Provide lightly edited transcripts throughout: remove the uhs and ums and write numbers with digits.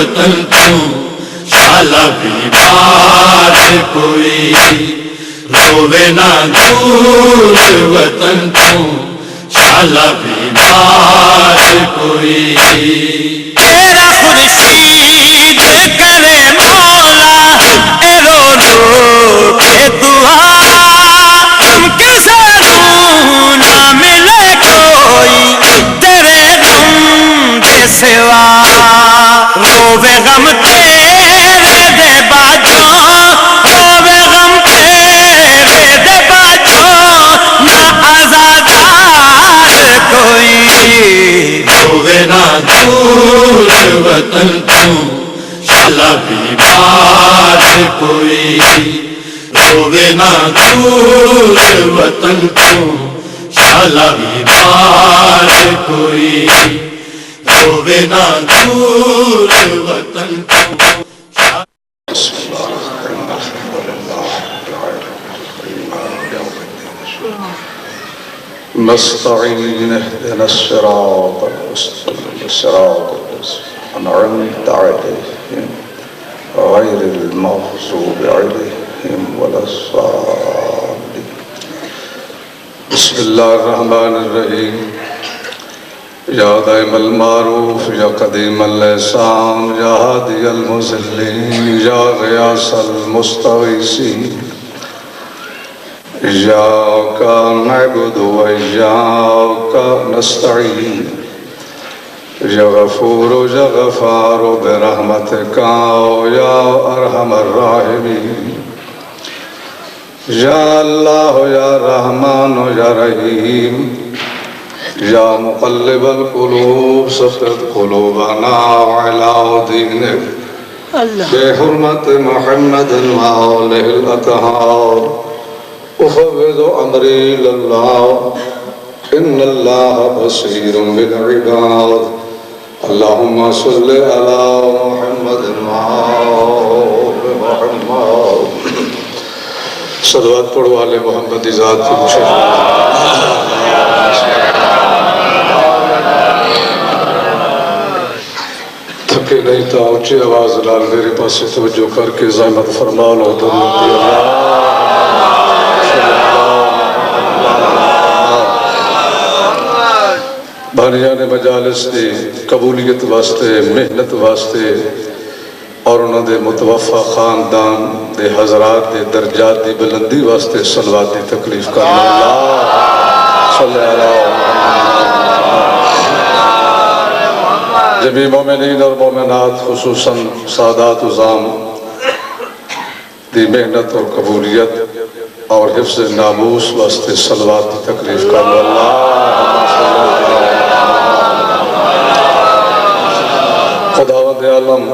وطن تو شالا بیمار کوئی روے نہ دور وطن تو شالا بیمار کوئی تیرا خورشید کرے مولا اے رو رو کے دعا ہم کسے رو نہ ملے کوئی تیرے غم کے سوا روے غم تیرے دے باجوں روے غم تیرے دے باجوں نہ آزادار کوئی روے نہ دور وطن تو شالا بیمار کوئی روے نہ دور وطن تو شالا بیمار کوئی روے نہ دور وطن تو نستعين اهدنا الصراط المستقيم صراط الذين أنعمت عليهم غير المغضوب عليهم ولا الضالين بسم الله الرحمن الرحيم يا دائم المعروف يا قديم اللسان يا هادي المذلين يا غياث المستغيثين إياك نعبد وإياك نستعين يا غفور يا غفار برحمتك يا أرحم الراحمين يا الله يا رحمن يا رحيم يا مقلب القلوب ثبت قلوبنا على دينك بحرمة محمد وآله الأطهار أفوض أمري لله إن الله بصير بالعباد اللهم صل على محمد وآل محمد صلوات پڑھو آل محمد ذات کی مشرف تھکے نہیں تا اونچی آواز لال میرے پاس توجہ کر کے زحمت فرما لو درود اللہ بھانیان مجالس دی قبولیت واسطے محنت واسطے اور انہوں دے متوفہ خاندان دے حضرات دے درجات دی بلندی واسطے صلوات دی تکلیف کرنا اللہ صلی اللہ جمعی مومنین اور مومنات خصوصاً سادات عظام دی محنت اور قبولیت اور حفظ ناموس واسطے صلوات دی تکلیف کرنا اللہ خداوند عالم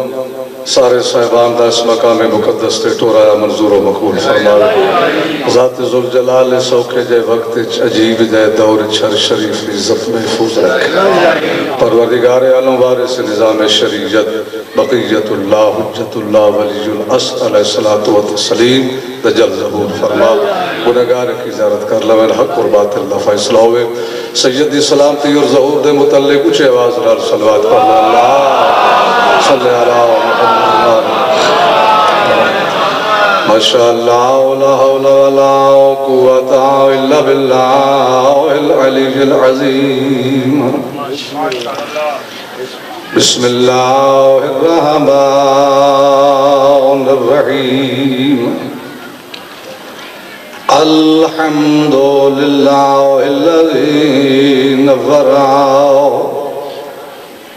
سارے صاحبان دا اس مقام مقدس تے ٹورایا منظور و مقبول فرمائے ذات ذوالجلال سوکھے جائے وقت عجیب جائے دور چھر شریف عزت محفوظ رکھے پروردگار عالم وارث نظام شریعت بقیت اللہ حجت اللہ ولی الاسر علیہ السلام دجل ظہور فرما گناہگار کی زیارت کر لوین حق اور باطل دا فیصلہ ہوئے سیدی سلامتی اور ظہور دے متعلق کچھ آواز لال صلوات کرنا اللہ صلی اللہ محمد ماشاءاللہ لا حول ولا قوت الا باللہ العلی العظیم بسم اللہ الرحمن الرحیم الحمد للہ الذی نور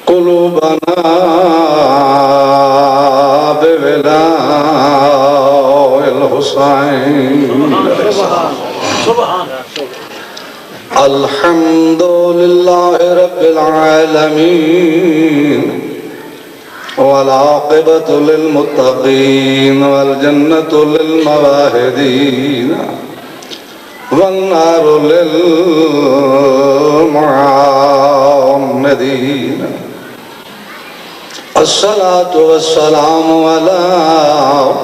قلوبنا بولاء الحسین الحمد للہ رب العالمین والعاقبۃ للمتقین والجنۃ للمواہدین والنار للمعاندین الصلاة والسلام على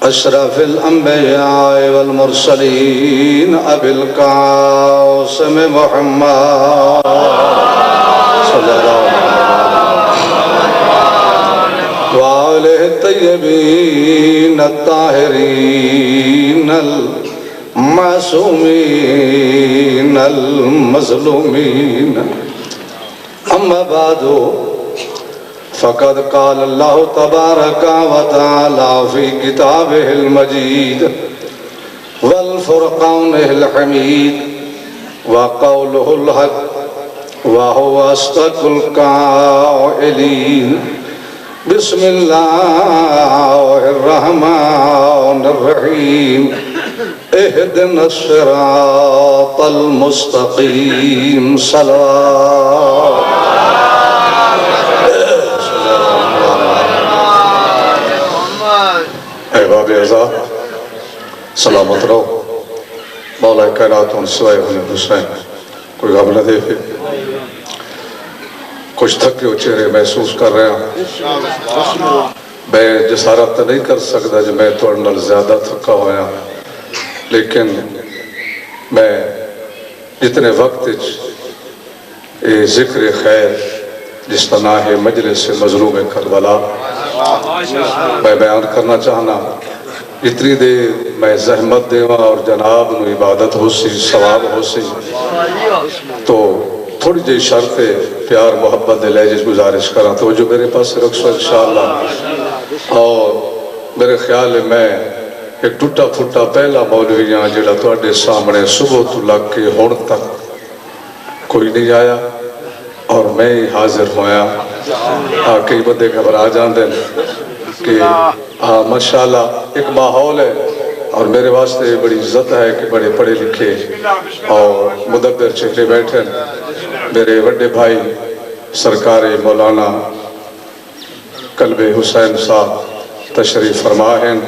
اشرف الانبیاء والمرسلین ابی القاسم محمد صلی اللہ علیہ وسلم آلہ الطیبین الطاہرین المعصومین المظلومین اما بعد فقد قال اللہ تبارک و تعالی فی کتابہ المجید والفرقانہ الحمید وقولہ الحق وهو أصدق القائلين بسم الله الرحمن الرحيم اهدنا الصراط المستقيم صلوات احباب اعزاء سلامت رہو مولا کائنات ان سوائے ہونے حسین کوئی غم نہ دے پھر کچھ تھکے ہو چہرے محسوس کر رہے ہیں میں جسارت نہیں کر سکتا جو میں تھوڑا نال زیادہ تھکا ہویا لیکن میں جتنے وقت ذکر خیر جس طرح ہے مجلس مظلوم کربلا میں بیان کرنا چاہنا اتنی دیر میں زحمت دیوا اور جناب نو عبادت ہو سی ثواب ہو سی تو تھوڑی جی شرط پیار محبت دے لے جس گزارش کرا تو جو میرے پاس رکھسو انشاءاللہ اور میرے خیال میں ایک ٹوٹا پھوٹا پہلا مولویاں جڑا تو اڈے سامنے صبح تو لگ کے ہون تک کوئی نہیں آیا اور میں ہی حاضر ہویا کئی بندے گھبرا جان دیں کہ ماشاءاللہ ایک ماحول ہے اور میرے واسطے بڑی عزت ہے کہ بڑے پڑھے لکھے اور مدبر چہرے بیٹھے میرے وڈے بھائی سرکار مولانا قلب حسین صاحب تشریف فرما ہیں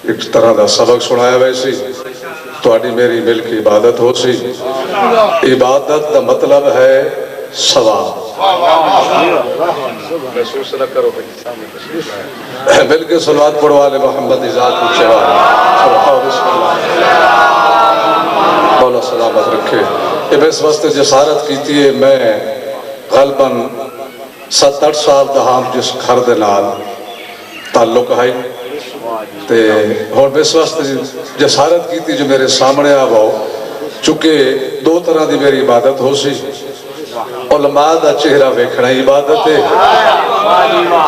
ایک طرح دا سبق سنایا ویسی تو آڈی میری مل کی عبادت ہو سی عبادت دا مطلب ہے ثواب محسوس نہ کرو مل کے صلوات پڑھوالے محمد ذات اچھوا مولا سلامت رکھے یہ میں اس واسطے جسارت کیتی ہے میں غالباً 7-8 سال دہام جس گھر دے نال تعلق ہے اور میں اس واسطے جسارت کیتی جو میرے سامنے آواؤ چونکہ دو طرح دی میری عبادت ہو سی علماء دا چہرہ ویکھنا عبادت ہے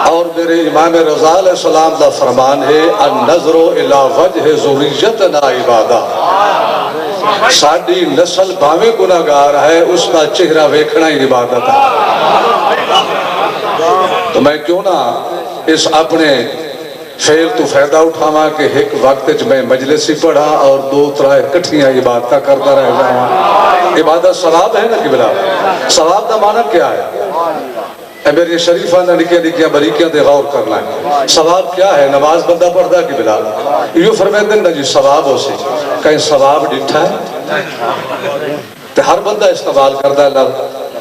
اور میرے امام رضا علیہ السلام دا فرمان ہے النظر الى وجہ ذریتنا عبادہ ساڑی نسل باویں گناہگار ہے اس کا چہرہ ویکھنا عبادت ہے تو میں کیوں نہ اس اپنے فیل تو فائدہ اٹھاما کہ ایک وقت میں مجلسی پڑھا اور 2-3 کٹھیاں عبادتہ کرتا رہ جاؤں عبادت ثواب ہے نا قبلہ ثواب دا معنی کیا ہے اے میری شریفہ نے نکیاں بریکیاں دے غور کرنا ہے ثواب کیا ہے نماز بندہ پڑھتا قبلہ یہ فرمائے دن نا جی ثواب ہو سی کہیں ثواب ڈٹھا ہے تو ہر بندہ استعمال کرتا ہے لفظ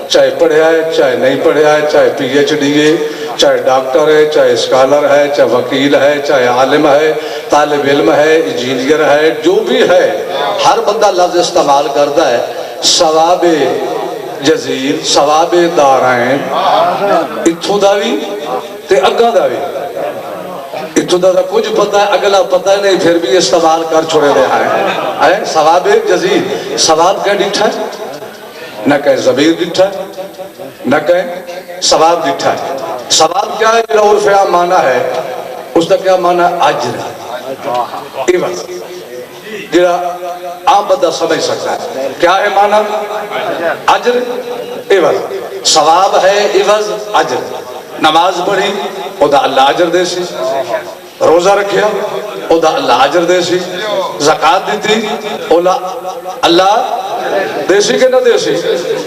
چاہے پڑھے آئے چاہے نہیں پڑھے آئے چاہے پی ایچ ڈی ہے چاہے ڈاکٹر ہے چاہے اسکالر ہے چاہے وکیل ہے چاہے عالم ہے طالب علم ہے انجینئر ہے جو بھی ہے ہر بندہ لفظ استعمال کرتا ہے ثواب جزیل ثواب دارائن اتھو داوی تے اگا داوی اتھو دا کچھ پتہ ہے اگلا پتہ ہے نہیں پھر بھی استعمال کر چھوڑے دے آئے ثواب جزیل ثواب کیا ڈٹھا ہے نہ کہیں ضمیر ڈٹھا ہے نہ کہیں ثواب ڈٹھا ہے ثواب کیا ہے جنہا عرف عام معنی ہے اس کا کیا معنی عجر عوض جنہا عام بندہ سمجھ سکتا ہے کیا ہے معنی عجر عوض ثواب ہے عوض عجر نماز پڑھی او دا اللہ عجر دے سی روزہ رکھیا او دا اللہ عجر دے سی زکاة دیتی او اللہ دے سی کہ نہ دے سی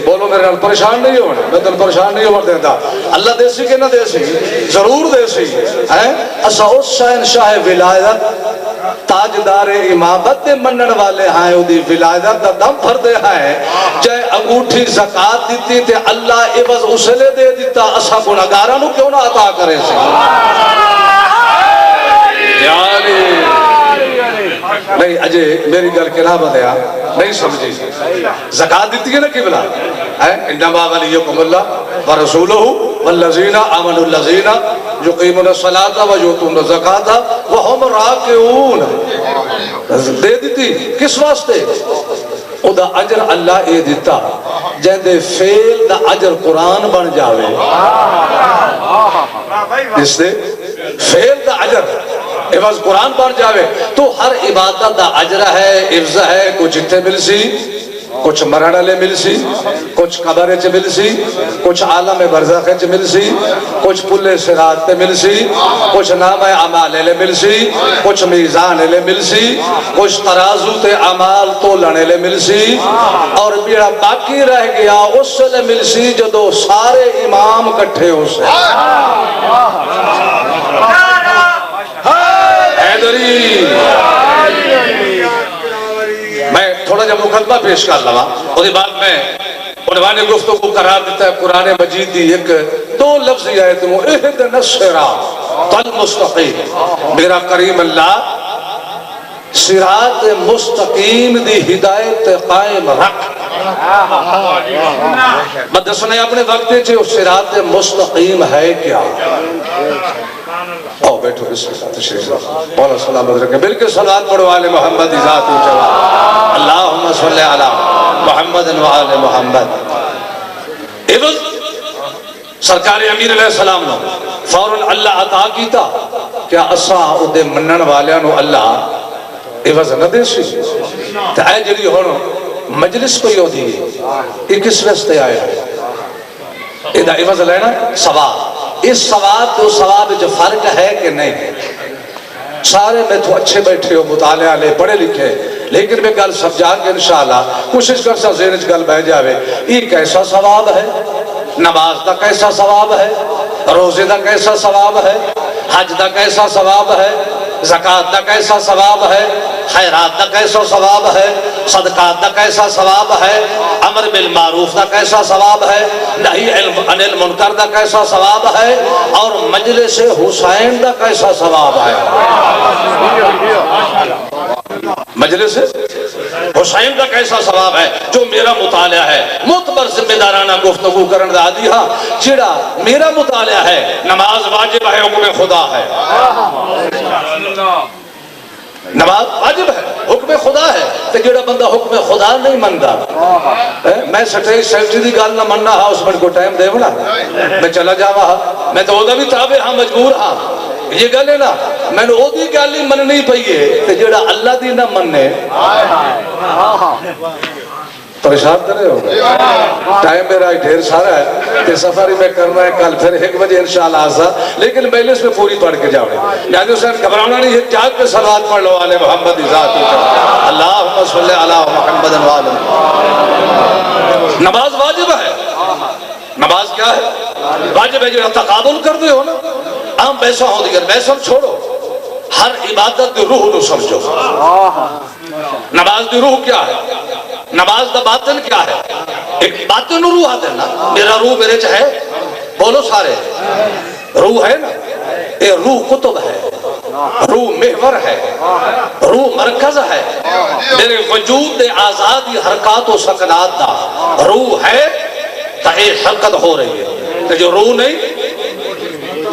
بولو میرے نال پریشان نہیں ہونا میں تن پریشان نہیں ہو دیتا اللہ دے سی کہ نہ دے سی ضرور دے سی اسا اس شہنشاہ ولایت تاجدار امامت دے منن والے ہیں او دی ولایت دا دم بھر دے ہیں جائے انگوٹھی زکاة دیتی تے اللہ عوض اسلے دے دیتا اسا گناہگاراں نو کیوں نہ عطا کرے سی نہیں اجے میری گل کے نہ بتایا نہیں سمجھی زکاة دیتی ہے نا قبلہ انما ولیکم اللہ ورسولہ والذین آمنوا الذین یقیمون الصلاۃ ویؤتون الزکاۃ وهم راکعون. دے دیتی کس واسطے؟ او دا اجر اللہ اے دیتا جہدے فیل دا اجر قرآن بن جاوے. اس دے فیل دا اجر عوض قرآن بن جاوے تو ہر عبادت دا اجر ہے، عفظ ہے. کچھ اتھے مل سی، کچھ مرن والے مل سی، کچھ قبر چ مل سی، کچھ عالم برزخ چ مل سی، کچھ پل صراط تے مل سی، کچھ نام اعمال لے مل سی، کچھ میزان لے مل سی، کچھ ترازو تے اعمال تولن لے مل سی، اور بیڑا باقی رہ گیا اس لے مل سی جدو سارے امام کٹھے ہو سے. حیدری میں تھوڑا جب مقدمہ پیش کر لوا اور بعد میں عنوان گفتگو قرار دیتا ہے قرآن مجید دی ایک دو لفظی آیت میں اہدنا الصراط المستقیم. میرا کریم اللہ صراط مستقیم دی ہدایت قائم رکھ. مدرسہ نے اپنے وقت چھے اس صراط مستقیم ہے کیا؟ آؤ بیٹھو بسم اللہ تشریف مولا سلامت رکھیں. بلکہ صلوات پڑھو آل محمد ذات جواب. اللہم صلی علی محمد و آل محمد. عوض سرکار امیر علیہ السلام نے فوراً اللہ عطا کیتا کیا اساں اودے منن والیاں نو اللہ عوض نہ دے سی. تے اے جڑی ہن مجلس کوئی ہو دی یہ کس واسطے آیا ہے؟ ادا عوض لینا ثواب. اس ثواب تو ثواب جو فرق ہے کہ نہیں؟ سارے میں تو اچھے بیٹھے ہو مطالعہ لے پڑھے لکھے لیکن میں گل سمجھا کے انشاءاللہ کوشش کر سا ذہن وچ گل بہ جاوے. یہ کیسا ثواب ہے؟ نماز دا کیسا ثواب ہے؟ روزے دا کیسا ثواب ہے؟ حج دا کیسا ثواب ہے؟ زکاة دا کیسا ثواب ہے؟ خیرات دا کیسا ثواب ہے؟ صدقات دا کیسا ثواب ہے؟ امر بالمعروف دا کیسا ثواب ہے؟ نہی عن المنکر دا کیسا ثواب ہے؟ اور مجلس حسین دا کیسا ثواب ہے؟ مجلس حسین دا کیسا ثواب ہے؟ جو میرا مطالعہ ہے معتبر ذمہ دارانہ گفتگو کرن دا دی ہاں جڑا میرا مطالعہ ہے نماز واجب ہے حکم خدا ہے. نماز واجب ہے حکم خدا ہے تو جڑا بندہ حکم خدا نہیں مندا میں سٹیج سیفٹی دی گل نہ مننا ہاں اس میں کو ٹائم دے بنا میں چلا جاوا ہاں میں تو اودا بھی تابع ہاں مجبور ہاں. یہ گل ہے نا میں نے او دی گل ہی مننی پئی ہے تے جڑا اللہ دی نہ مننے پریشان کرے ہو گئے. ٹائم میرا ڈھیر سارا ہے تے سفر میں کرنا ہے کل پھر 1 بجے انشاءاللہ آسا لیکن مجلس میں پوری پڑھ کے جاؤں. یعنی حسین گھبرانا نہیں ہے جاگ کے صلوات پڑھ لو آل محمد ذات اللہم صلی علی محمد و آل محمد. نماز واجب ہے. نماز کیا ہے؟ واجب ہے. جو تقابل کر دے ہو نا عام پیسہ ہو دیگر پیسہ چھوڑو ہر عبادت دی روح نو سمجھو. نماز دی روح کیا ہے؟ نماز دا باطن کیا ہے؟ ایک باطن روح آتے نا میرا روح میرے چاہے بولو سارے روح ہے نا اے روح کتب ہے روح محور ہے روح مرکز ہے میرے وجود دے آزادی حرکات و سکنات دا روح ہے تا اے حرکت ہو رہی ہے. کہ جو روح نہیں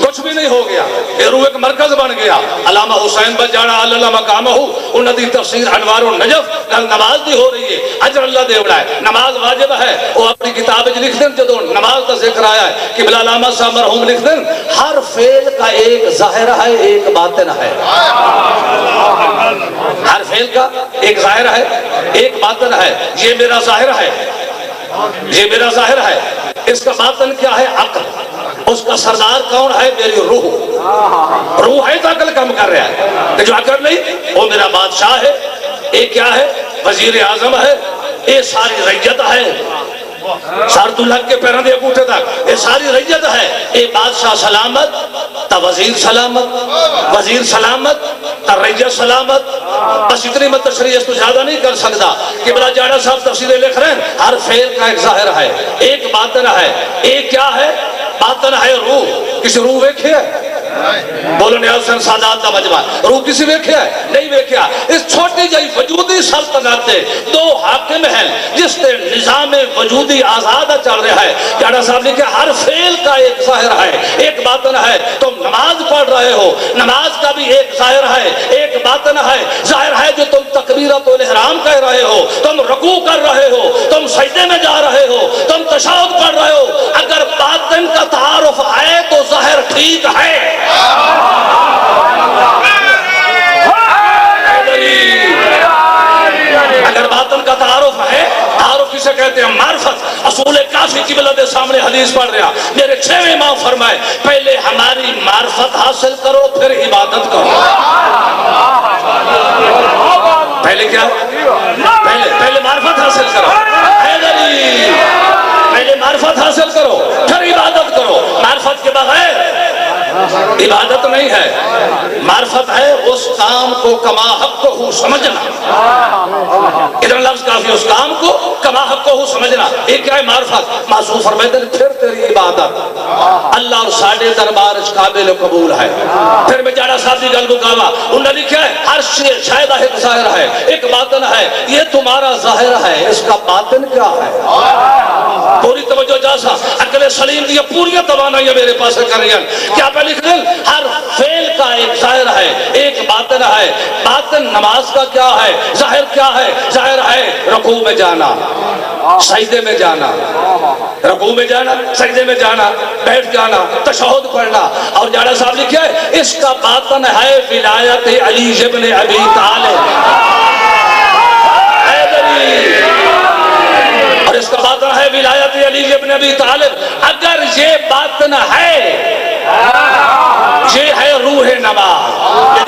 کچھ بھی نہیں ہو گیا یہ روح ایک مرکز بن گیا. علامہ حسین بجانا اللہ مقامہ انہوں دی تفسیر انوار النجف نماز دی ہو رہی ہے اجر اللہ دے اڑا ہے. نماز واجب ہے وہ اپنی کتاب لکھ دیں جدو نماز کا ذکر آیا ہے کہ بلا علامہ صاحب مرحوم لکھ دیں ہر فعل کا ایک ظاہر ہے ایک باطن ہے. ہر فعل کا ایک ظاہر ہے ایک باطن ہے. یہ میرا ظاہر ہے یہ میرا ظاہر ہے. اس کا باطن کیا ہے؟ عقل. اس کا سردار کون ہے؟ میری روح. روح ہے تو عقل کم کر رہا ہے کہ جو عقل نہیں وہ میرا بادشاہ ہے. یہ کیا ہے؟ وزیر اعظم ہے. یہ ساری ریت ہے سار تو لگ کے پیروں دے اگوٹھے تک یہ ساری ریت ہے. یہ بادشاہ سلامت تا وزیر سلامت وزیر سلامت تا ریت سلامت. بس اتنی میں تشریح اس تو زیادہ نہیں کر سکتا کہ بلا جانا صاحب تفسیریں لکھ رہے ہیں ہر فعل کا ایک ظاہر ہے ایک باطن ہے. ایک کیا ہے؟ باطن ہے روح. کسی روح ویکھیا ہے؟ بولو نیاز حسین سادات دا مجمع روح کسی ویکھیا ہے؟ نہیں ویکھیا۔ اس چھوٹی جائی وجودی سلطنت دے دو حاکم ہیں جس نے نظام وجودی آزادہ چل رہا ہے۔ جاڑا صاحب نے کہا ہر فعل کا ایک ظاہر ہے، ایک باطن ہے۔ تم نماز پڑھ رہے ہو، نماز کا بھی ایک ظاہر ہے، ایک باطن ہے۔ ظاہر ہے جو تم تکبیرۃ الاحرام کہہ رہے ہو، تم رکوع کر رہے ہو، تم سجدے میں جا رہے ہو، تم تشہد پڑھ رہے ہو، اگر باطن کا تعارف ہے تو ظاہر ٹھیک ہے۔ اگر باطن کا تعارف ہے، تعارف کسے کہتے ہیں؟ معرفت۔ اصول کافی کی بلد سامنے حدیث پڑھ رہا، میرے 6ویں امام فرمائے پہلے ہماری معرفت حاصل کرو پھر عبادت کرو۔ پہلے کیا؟ پہلے معرفت حاصل کرو، پہلے معرفت حاصل کرو پھر عبادت کرو۔ معرفت کے بغیر عبادت نہیں ہے۔ معرفت ہے اس کام کو کما حق کو سمجھنا، ادھر لفظ کافی، اس کام کو کما حق کو سمجھنا۔ ایک کیا ہے معرفت؟ معصوم فرمائے پھر تیری عبادت اللہ اور ساڑھے دربار قابل قبول ہے۔ پھر میں جاڑا صاحب کی گل بکاوا، انہوں نے لکھا ہے ہر شاید ایک ظاہر ہے، ایک باطن ہے۔ یہ تمہارا ظاہر ہے، اس کا باطن کیا ہے؟ پوری توجہ جاسا عقل سلیم دی پوری توانائی میرے پاس کر رہی ہیں۔ کیا پہ لکھ دیں؟ ہر فعل کا ایک ظاہر ہے، ایک باطن ہے۔ باطن نماز کا کیا ہے؟ ظاہر کیا ہے؟ ظاہر ہے رکوع میں جانا، سجدے میں جانا، رکوع میں جانا، سجدے میں جانا، بیٹھ جانا، تشہد پڑھنا۔ اور جاڑا صاحب لکھا ہے اس کا باطن ہے ولایت علی ابن ابی طالب، اور اس کا باطن ہے ولایت علی ابن ابی طالب۔ اگر یہ باطن ہے، یہ ہے روح نماز۔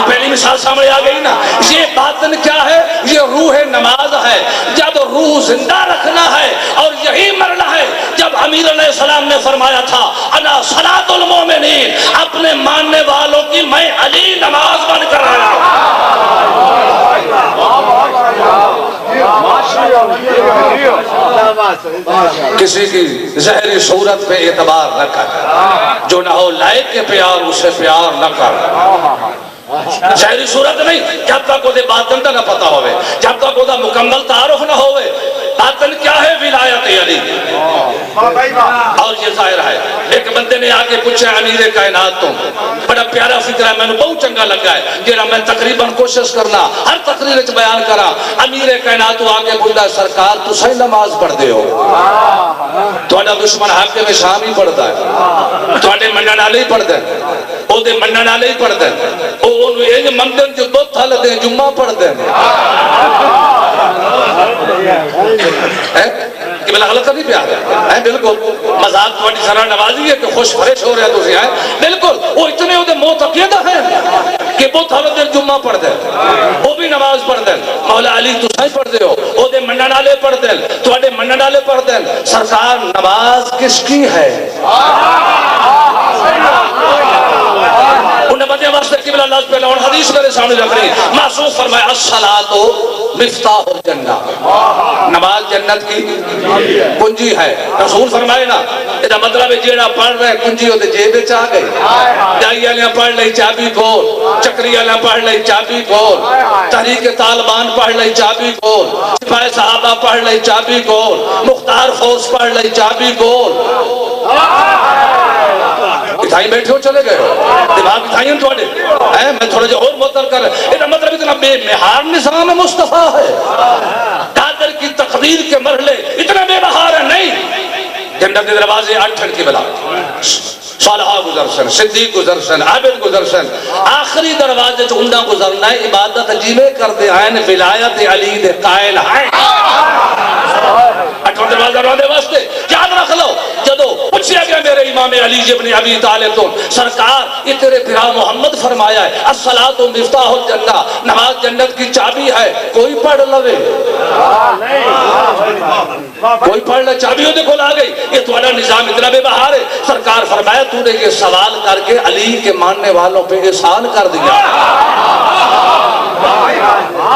پہلی مثال سامنے آ گئی نا، یہ باطن کیا ہے؟ یہ روح نماز ہے۔ جب روح زندہ رکھنا ہے اور یہی مرنا ہے، جب امیر علیہ السلام نے فرمایا تھا انا صلاۃ المومنین، اپنے ماننے والوں کی میں علی نماز بن کر آیا ہوں۔ کسی کی ظاہری صورت پہ اعتبار نہ کر، جو نہ ہو لائق کے پیار اسے پیار نہ کر۔ ظاہری صورت نہیں، جب تک وہ باطن کا نہ پتا ہوئے، جب تک وہ مکمل تعارف نہ ہوئے۔ باطن کیا ہے؟ ولایت علی، اور یہ ظاہر ہے۔ ایک بندے نے آ کے پوچھا امیر کائنات تو بڑا پیارا فکر ہے، میں نے بہت چنگا لگا ہے جہاں میں تقریباً کوشش کرنا ہر تقریر وچ بیان کرا۔ امیر کائنات تو آ کے پوچھتا سرکار تسیں نماز پڑھ دے ہو، تہاڈا دشمن حاکم شام ہی پڑھدا ہے، تہاڈے منن والے ہی پڑھدے ہیں، او دے منن والے ہی پڑھدے ہیں، او اونوں اے منگن جو بت حل دے جمعہ پڑھدے ہیں۔ کہ بلا غلط نہیں پیار ہے، بالکل مذاق تھوڑی سرا نوازی ہے کہ خوش فریش ہو رہے ہیں تسی، بالکل وہ اتنے ہوتے معتقد ہیں کہ بت حل دے جمعہ پڑھ دے، وہ بھی نماز پڑھ دے، مولا علی تسیں پڑھ دے ہو، او دے منن والے پڑھ دے، تواڈے منن والے پڑھ دے۔ سرکار نماز کس کی ہے؟ انہیں بندے واسطے قبلہ اللہ پہلے اور حدیث میرے سامنے رکھ رہی، معصوم فرمایا الصلاۃ مفتاح الجنہ، نماز جنت کی کنجی ہے۔ رسول فرمائے نا یہ مطلب ہے جیڑا پڑھ رہے کنجی ہوتے جیب وچ آ گئی، ڈائی والے پڑھ لئی چابی کھول، چکری والے پڑھ لئی چابی کھول، تحریک طالبان پڑھ لئی چابی کھول، سپاہی صحابہ پڑھ لئی چابی کھول، مختار فوج پڑھ لئی چابی کھول۔ اتھائی بیٹھے ہو چلے گئے ہو، دماغ اتھائی ہیں تھوڑے، میں تھوڑا جو اور معطل کر رہے ہیں۔ مطلب اتنا بے مہار نظام مصطفیٰ ہے، قادر کی تقدیر کے مرحلے اتنا بے مہار ہے نہیں۔ جنت کے دروازے 8 کی بلا، صالحہ گزر سن، صدیق گزر سن، عابد گزر سن، آخری دروازے جو اندہ گزرنا ہے عبادت عجیبے کر دے آئین ولایت علی دے قائل ہیں۔ 8 دروازہ روندے واسطے یاد رکھ لو، جدو پوچھیا گیا میرے امام علی ابن ابی طالب تو سرکار یہ تیرے پھرا محمد فرمایا ہے الصلاۃ مفتاح الجنہ، نماز جنت کی چابی ہے، کوئی پڑھ لوے، کوئی پڑھ لے، چابی ہوتے کھول آ گئی۔ یہ تمہارا نظام اتنا بے بہار ہے، سرکار فرمایا تو نے یہ سوال کر کے علی کے ماننے والوں پہ احسان کر دیا،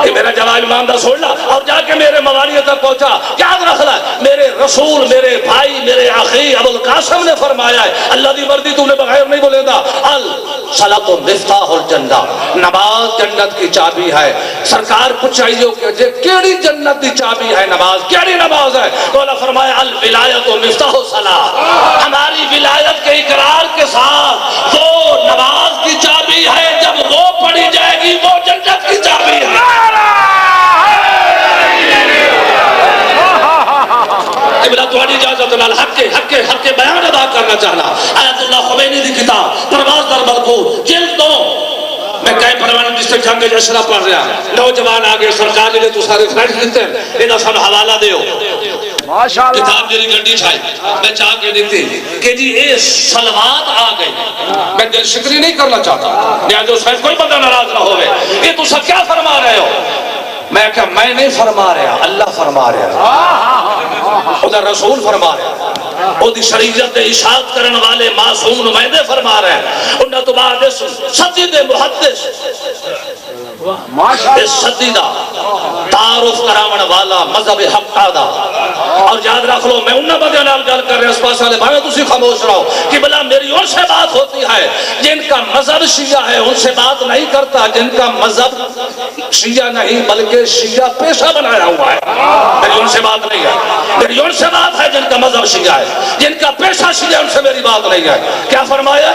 کہ میرا جواب امام دا سن لا اور جا کے میرے موالی تک پہنچا. یاد رکھنا میرے رسول میرے بھائی میرے اخی ابو القاسم نے فرمایا ہے اللہ دی مردی تو نے بغیر نہیں بولے گا الصلاۃ مفتاح الجنہ نماز جنت کی چابی ہے. سرکار پوچھائیو کہ جے کیڑی جنت دی چابی ہے نماز کیڑی نماز ہے تو اللہ فرمایا الولایۃ مفتاح الصلاۃ ہماری ولایت کے اقرار کے ساتھ وہ نماز کی چابی ہے جب وہ پڑھی جائے گی وہ جنت کی چابی ہے. قبلہ تمہاری اجازت نال حق کے بیان ادا کرنا چاہنا. آیت اللہ خمینی دی کتاب پرواز در ملکوت جلد 2 میں کئی پروانہ ڈسٹرکٹ جنگ جشرہ پڑھ رہا نوجوان آگے سرکار نے تو سارے فرینڈ دیتے ہیں یہ سب حوالہ دیو کتاب میری گنڈی چھائی میں چاہ کے دیکھتے کہ جی اے صلوات آ گئی. میں دل شکری نہیں کرنا چاہتا لہذا صاحب کوئی بندہ ناراض نہ ہوئے یہ تو سب کیا فرما رہے ہو. میں کہا میں نہیں فرما رہا اللہ فرما رہا ادھر رسول فرما رہا وہ شریعت اشاعت کرنے والے معصوم نمائندے فرما رہے ہیں. انہوں تو بعد سجد محدث صدی دا تعارف کراون والا مذہب حق دا. اور یاد رکھ لو میں انہوں بدے نال گل کر رہے اس پاس والے بھائی تسی خاموش رہو کہ بلا میری ان سے بات ہوتی ہے جن کا مذہب شیعہ ہے ان سے بات نہیں کرتا جن کا مذہب شیعہ نہیں بلکہ شیعہ پیشہ بنایا ہوا ہے. میری ان سے بات نہیں ہے میری ان سے بات ہے جن کا مذہب شیعہ ہے جن کا پیشہ شیعہ ان سے میری بات نہیں ہے. کیا فرمایا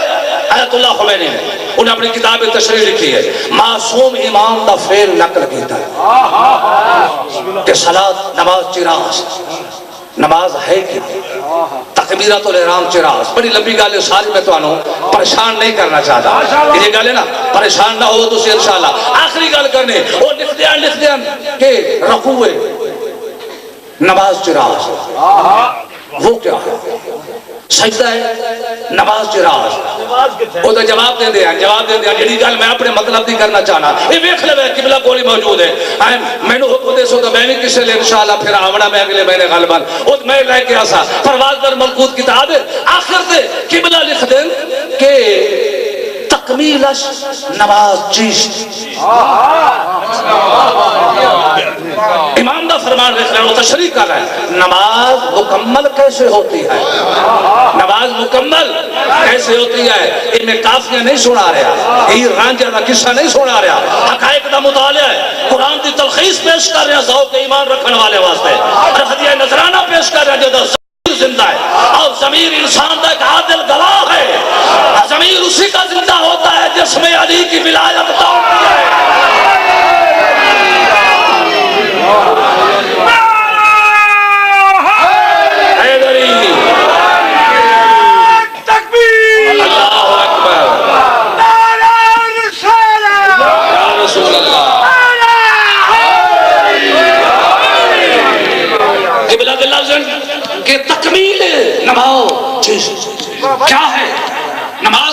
آیت اللہ خمینی نے انہیں اپنی کتاب تشریح لکھی ہے معصوم امام دا فعل نقل کیتا ہے کہ صلاۃ نماز چراغ نماز ہے کیا تکبیرۃ الاحرام چراغ. بڑی لمبی گل ہے ساری میں تو پریشان نہیں کرنا چاہتا یہ گل ہے نا پریشان نہ ہو تو انشاءاللہ آخری گل کرنے وہ لکھ دیا کہ رکوع نماز چراغ وہ کیا ہے سجدہ ہے نماز چراغ وہ تو جواب دے دیا جڑی گل میں اپنے مطلب دی کرنا چاہنا یہ ویکھ لے قبلہ کولی موجود ہے میں نے حکم دے سو تو میں بھی کسے لے انشاءاللہ پھر آونا میں اگلے مہینے غالباً وہ میں لے کے آسا پرواز در ملکوت کتاب ہے آخر دے قبلہ لکھ دیں کہ تکمیل نماز چیز امام دا فرمان رکھ رہے ہیں وہ تشریح کر رہے ہیں نماز مکمل کیسے ہوتی ہے نماز مکمل کیسے ہوتی ہے ان میں کافیہ نہیں سنا رہا یہ رانجہ دا قصہ نہیں سنا رہا حقائق دا مطالعہ ہے قرآن دی تلخیص پیش کر رہے ہیں ذوق ایمان رکھنے والے واسطے اور ہدیہ نذرانہ پیش کر رہے ہیں جو ضمیر زندہ ہے اور ضمیر انسان دا ایک عادل گواہ ہے ضمیر اسی کا زندہ ہوتا ہے جس میں علی کی ولایت دوڑتی ہے. کہ تکمیل نماز کیا ہے نماز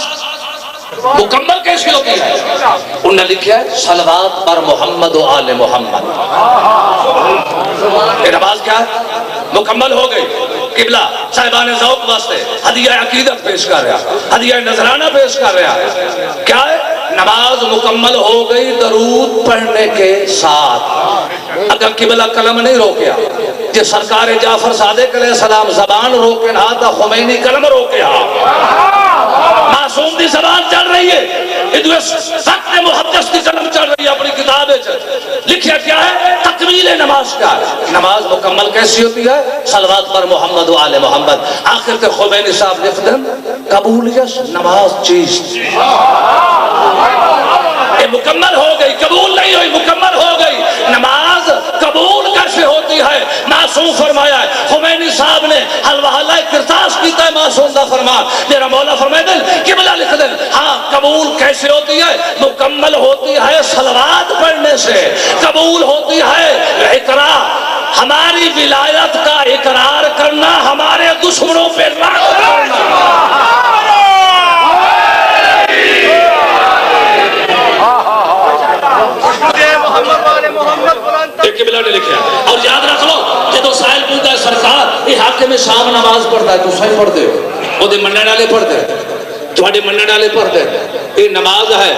مکمل کیسے ہوتی ہے انہوں نے لکھا ہے صلوات پر محمد و آل محمد. یہ نماز کیا ہے مکمل ہو گئی. قبلہ صاحبان ذوق واسطے ہدیہ عقیدت پیش کر رہا ہدیہ نذرانہ پیش کر رہا کیا ہے نماز مکمل ہو گئی درود پڑھنے کے ساتھ. اگر قبلہ قلم نہیں روکیا کہ سرکار جعفر صادق علیہ السلام زبان روکے نہ تھا خمینی قلم روکے معصوم دی زبان چل رہی ہے سخت محدث کی قلم چل رہی ہے اپنی کتاب لکھیا کیا ہے تکمیل نماز کیا ہے نماز مکمل کیسی ہوتی ہے صلوات پر محمد و آل محمد. آخر تے خمینی صاحب لکھ دیں قبولیت نماز چیز یہ مکمل ہو گئی قبول نہیں ہوئی مکمل ہو گئی. نماز قبول کیسے ہوتی ہے معصوم فرمایا ہے خمینی صاحب نے حلوہ کرتاس کیتا ہے معصوم دا فرمان میرا مولا فرمائے دل قبلہ لکھ دیں ہاں قبول کیسے ہوتی ہے مکمل ہوتی ہے صلوات پڑھنے سے قبول ہوتی ہے اقرار ہماری ولایت کا اقرار کرنا ہمارے دشمنوں پہ لعنت کرنا. قبلہ نے لکھا اور یاد رکھ لو جدو سائل پوچھتا ہے سرکار یہ حاکم شام نماز پڑھتا ہے تو صحیح پڑھ دے وہ دے منڈے والے پڑھ دے تھوڑے منن والے پڑھتے یہ نماز ہے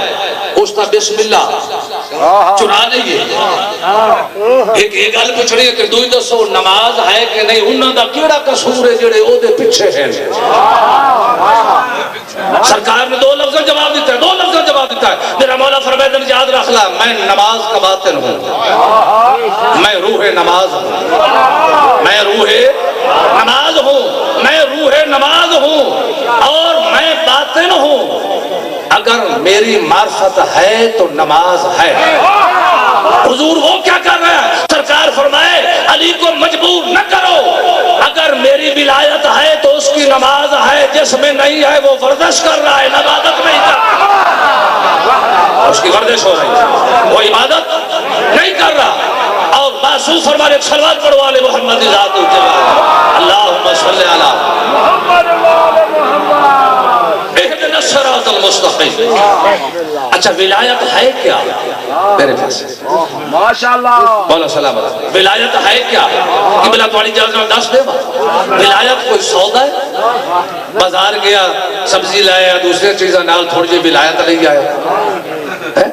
اس کا بسم اللہ چنا نہیں ہے ایک یہ گل پوچھنی ہے کہ دوئی دسو نماز ہے کہ نہیں انہاں دا کیڑا قصور ہے جڑے او دے پیچھے ہیں سرکار نے دو لفظ جواب دیتا ہے دو لفظ جواب دیتا ہے میرا مولا فرمائے یاد رکھ لا میں نماز کا باطن ہوں میں روح نماز ہوں میں روح نماز ہوں میں روح نماز ہوں اور میں باطن ہوں اگر میری معرفت ہے تو نماز ہے حضور وہ کیا کر رہا ہے سرکار فرمائے علی کو مجبور نہ کرو اگر میری ولایت ہے تو اس کی نماز ہے جس میں نہیں ہے وہ ورزش کر رہا ہے عبادت نہیں کر رہا اس کی ورزش ہو رہی ہے وہ عبادت نہیں کر رہا اور باسو فرمائے ایک صلوات پڑھوا لے محمد ذات اللہم صلی علی اہدنا الصراط المستقیم اچھا ولایت ہے کیا میرے پاس ماشاءاللہ مولا سلام علیہ ولایت ہے کیا کہ بلا تمہاری جلد دس دے ولایت کوئی سودا ہے بازار گیا سبزی لایا دوسرے چیزیں نال تھوڑی جی ولایت لے آیا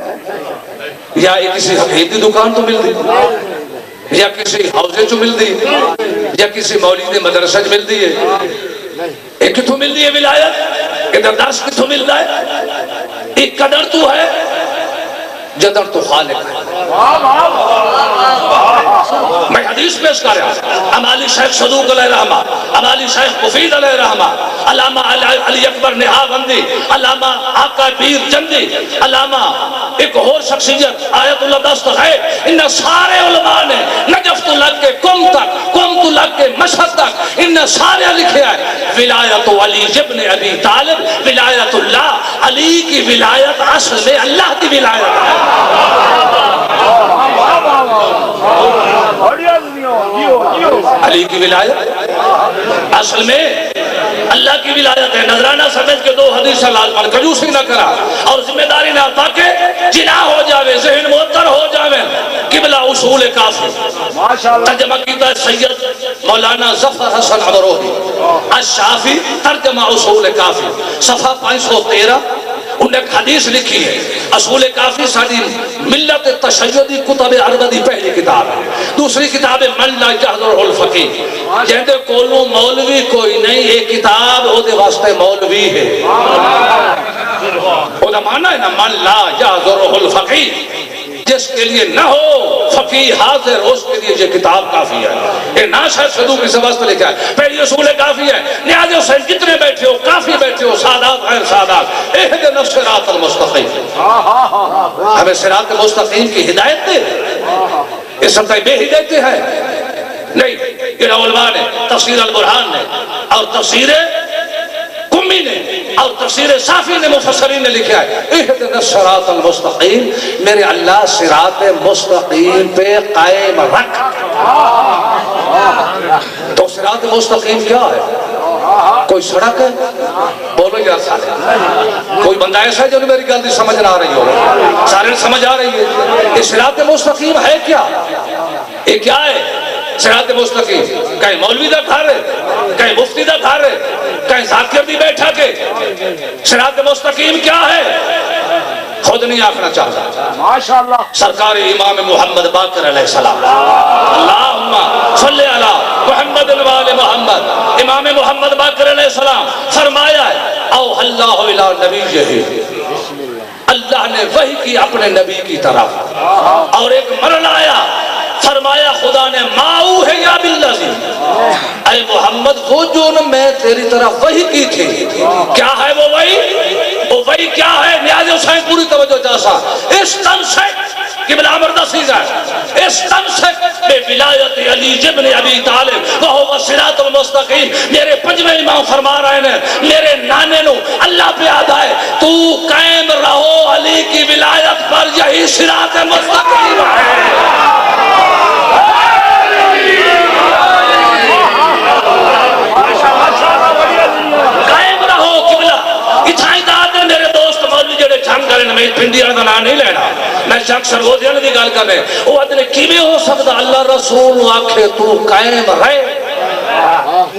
یا کسی حقیقی دکان تو مل دی یا کسی حوزے چو مل دی یا کسی مولوی مدرسہ چ مل دی ہے ایک کتھوں مل دی ہے ولایت ادھر دس کتھوں مل رہا ہے ایک قدر تو ہے جدر تو خالق ہے میں حدیث پیش کر رہا ہوں امالی شیخ صدوق علیہ رحمہ امالی شیخ مفید علیہ رحمہ علامہ علی اکبر نہاوندی علامہ آقا پیر جندی علامہ ایک اور شخصیت آیت اللہ دست ہے ان سارے علماء نے نجف تو لگ کے کم تو لگ کے مشہد تک ان سارے لکھے آئے ولایت علی ابن ابی طالب ولایت اللہ علی کی ولایت اصل میں اللہ کی ولایت ہے علی کی ولایت اصل میں اللہ کی ولایت ہے نظرانہ سمجھ کے دو حدیث لال پر کنجوسی نہ کرا اور ذمہ داری نہ تاکہ جنا ہو جاوے ذہن معطر ہو جاوے قبلہ اصول کافی ترجمہ کیتا ہے سید مولانا ظفر حسن عمروہی الشافی ترجمہ اصول کافی صفحہ 513 انہیں ایک حدیث لکھی ہے اصول کافی ساری ملت تشیدی کتب عربی پہلی کتاب ہے دوسری کتاب ہے من لا یحضرہ الفقیہ جہندے کولوں مولوی کوئی نہیں ایک کتاب او دے واسطے مولوی ہے او دا معنی ہے نا من لا یحضرہ الفقیہ جس کے لیے نہ ہو فقیہ حاضر اس کے لیے یہ کتاب کافی ہے یہ ناشا صدوق کی سبست لکھا ہے پہلی اصول کافی ہے نیاز حسین جتنے بیٹھے ہو کافی بیٹھے ہو سادات غیر سادات اہدنا الصراط المستقیم ہمیں صراط مستقیم کی ہدایت دے یہ سب بے ہدایتیں ہیں نہیں یہ علماء نے تفسیر البرہان نے اور تفسیر قمی نے اور تفسیر صافی نے مفسرین نے لکھا ہے اہدنا الصراط المستقیم میرے اللہ صراط مستقیم پہ قائم رکھ تو صراط مستقیم کیا ہے کوئی سڑک ہے بولو یار سارے کوئی بندہ ایسا ہے جو میری گل دی سمجھ نہ آ رہی ہو سارے سمجھ آ رہی ہے یہ صراط مستقیم ہے کیا یہ کیا ہے صراط مستقیم کہیں مولوی دا گھر ہے کہیں مفتی دا گھر ہے کہیں ذاکر دی بیٹھا کے صراط مستقیم کیا ہے خود نہیں آخنا چاہتا ماشاءاللہ سرکار امام محمد باقر علیہ السلام اللہم صلی علی محمد وآل محمد امام محمد باقر علیہ السلام فرمایا ہے او اللہ الہ نبی اللہ نے وحی کی اپنے نبی کی طرف اور ایک مرل آیا فرمایا خدا نے ماؤ ہے یا باللذی اے محمد وہ جو میں تیری طرف وحی کی تھی کیا ہے وہ وحی کیا ہے نیاز حسین پوری توجہ چاہسا اس تن سے قبلہ مردہ سیزہ ہے اس تن سے بے ولایت علی ابن ابی طالب وہ صراط المستقیم میرے پنجویں امام فرما رہے ہیں میرے نانے نو اللہ پہ آدھا ہے تو قائم رہو علی کی ولایت پر یہی صراط مستقیم ہے قائم رہو قبلہ اتھائی داد میرے دوست مولوی جڑے جھنگ کریں میں پنڈی آدھا نہ نہیں لینا میں شک سرگوزی نے دی گال کر رہے وہ ادھنے کی بھی ہو سکتا اللہ رسول آکھے تو قائم رہے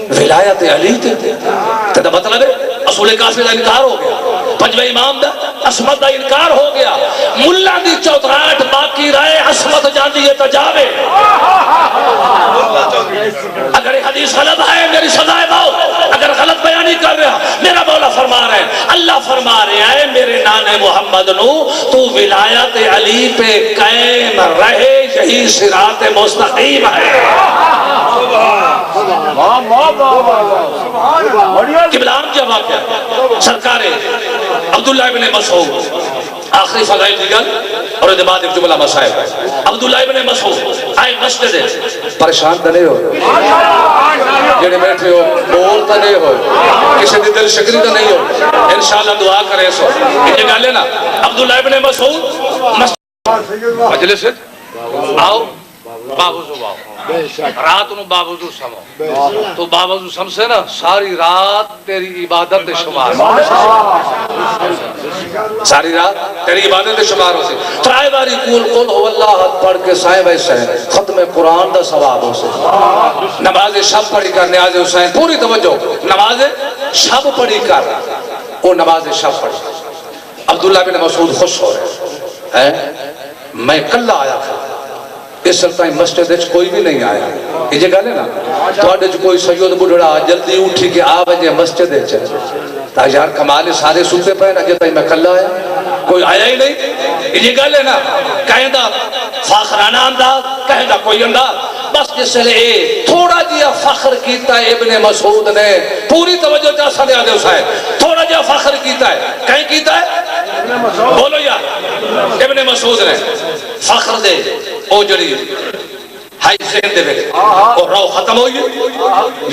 ولایت علی تے تے مطلب ہے اصول کافی دا انکار ہو گیا، پنجویں امام دا عصمت دا انکار ہو گیا، ملا دی چوتراہٹ باقی رہے، عصمت جاندی ہے تو جاوے۔ اگر یہ حدیث غلط ہے میری سزا ہے باؤ، اگر غلط بیان نہیں کر رہا، میرا مولا فرما رہے ہیں، اللہ فرما رہے ہیں میرے نانے محمد نو تو ولایت علی پہ قائم رہے، یہی صراط مستقیم ہے۔ قبلان جب واقعہ سرکار عبداللہ ابن مسعود، آخری فضائل دیگر اور اس بعد ایک جملہ مسائب ہے۔ عبداللہ ابن مسعود آئے مسجد ہے، پریشان تو نہیں ہو جڑے بیٹھے ہو، بول تو نہیں ہو، کسی دی دل شکری تو نہیں ہو، انشاءاللہ دعا کرے سو یہ گل ہے نا۔ عبداللہ ابن مسعود مجلس آؤ بابوزو باؤ، رات انہوں بابوزو سمو تو بابوزو سم سے نا ساری رات تیری عبادت شمار، ساری رات تیری عبادت شمار ہو سے ترائے باری قول ہو اللہ حد پڑھ کے سائیں ویسے ختم قرآن دا ثواب ہو سے، نماز شب پڑھی کر نیاز حسین، پوری توجہ نماز شب پڑھی کر، وہ نماز شب پڑھی۔ عبداللہ بن مسعود خوش ہو رہے ہیں، میں کل آیا تھا، اس سلطان مسجد اچھ کوئی بھی نہیں آیا، یہ گل ہے نا تو اڈے کوئی سید بڑھڑا جلدی اٹھی کے آ بجے مسجد اچھ تا یار کمال سارے سوتے پہ نا جتا میں کل آیا، کوئی آیا ہی نہیں، یہ گل ہے نا کہیں دا فاخرانہ انداز، کہیں دا کوئی انداز، بس جس لئے تھوڑا جیا فخر کیتا ہے ابن مسعود نے، پوری توجہ چاہ سنے آدھے حسین، تھوڑا جیا فخر کیتا ہے، کہیں کیتا ہے بولو یا ابن مسعود نے فخر دے او جڑی ہائی ذہن دے ویلے اور رو ختم ہوئی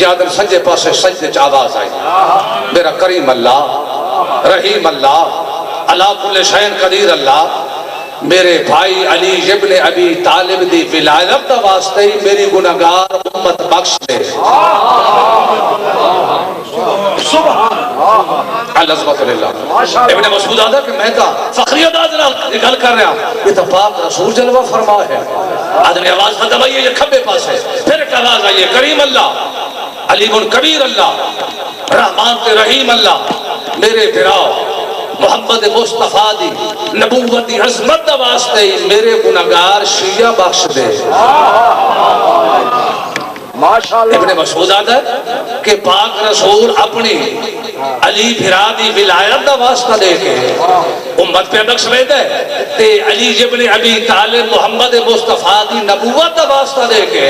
یادن سنجے پاسے سجدے چ آواز آئی، میرا کریم اللہ رحیم اللہ علا کل شیء قدیر اللہ، میرے بھائی علی ابن ابی طالب دی ولایت دا واسطے ہی میری گناہگار امت بخش دے۔ العظمت للہ۔ ابن مسعود آدھا کہ میں کہا فخری انداز یہ گل کر رہا یہ تو پاک رسول جلوہ فرما ہے، آدمی آواز ختم آئی ہے یہ کھبے پاس ہے، پھر ایک آواز آئی ہے کریم اللہ علیم کبیر اللہ رحمان تے رحیم اللہ، میرے بھراؤ محمد مصطفیٰ دی نبوتی عظمت دا واسطے میرے گناہگار شیعہ بخش دے۔ ابن مسعود آدھا ہے کہ پاک رسول اپنی علی بھرا دی ولایت دا واسطہ دے کے امت پہ بخش وید ہے تے علی ابن ابی طالب محمد مصطفیٰ دی نبوت دا واسطہ دے کے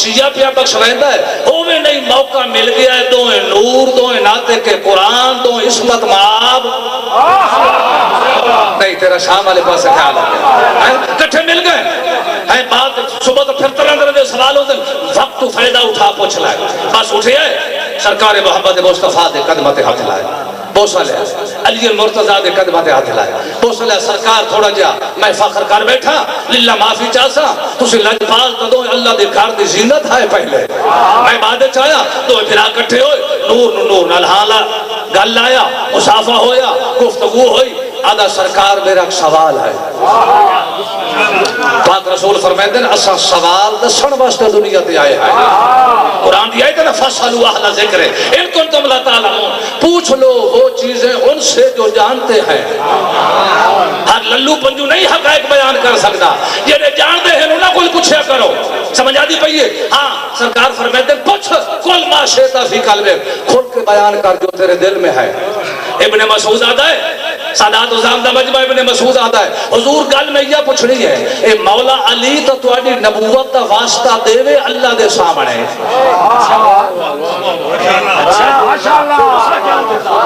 شیعہ پہ بخش وید ہے، ہوئے نہیں موقع مل گیا ہے، دوئے نور دوئے ناتے کے قرآن دوئے عصمت معاب نہیں تیرا شام والے پاس سے خیال ہے کٹھے مل گئے بات صبح تو پھر طرح دے سوال ہوتے وقت تو فائدہ اٹھا پوچھ لائے بس اٹھے سرکار محمد مصطفیٰ دے قدمت ہاتھ لائے بوسا لیا علی المرتضیٰ دے قدمت ہاتھ لائے بوسا لیا سرکار تھوڑا جا میں فخر کر بیٹھا للہ معافی چاہسا تسی لجپال تدو اللہ دے کار دی زینت ہے پہلے میں بعد چاہیا تو پھر آکٹھے ہوئے نور نور نلحالا گل آیا مسافہ ہویا گفتگو ہوئی آدھا سرکار میرا ایک سوال ہے پاک رسول فرمائے دن اسا سوال دسن واسطے دنیا تے آئے ہیں قرآن دیا ہے کہ فَاسْأَلُوا أَهْلَ ذِكْرِ اِن كُنتُمْ لَا تَعْلَمُونَ پوچھ لو وہ چیزیں ان سے جو جانتے ہیں، ہر للو پنجو نہیں حقائق بیان کر سکتا، یہ جانتے ہیں انہوں نے کوئی پوچھیا کرو سمجھ آدھی پئیے ہاں سرکار فرمائے دن پوچھ کل ما شیطہ فی قلبے کھل کے بیان کر جو تیرے دل میں ہے۔ ابن مسعود آدھا ہے سادات عظام دا مجمع ابن مسعود آدھا ہے حضور گل میں یہ پوچھنی ہے اے مولا علی تو تواڈی نبوت دا واسطہ دیوے اللہ دے سامنے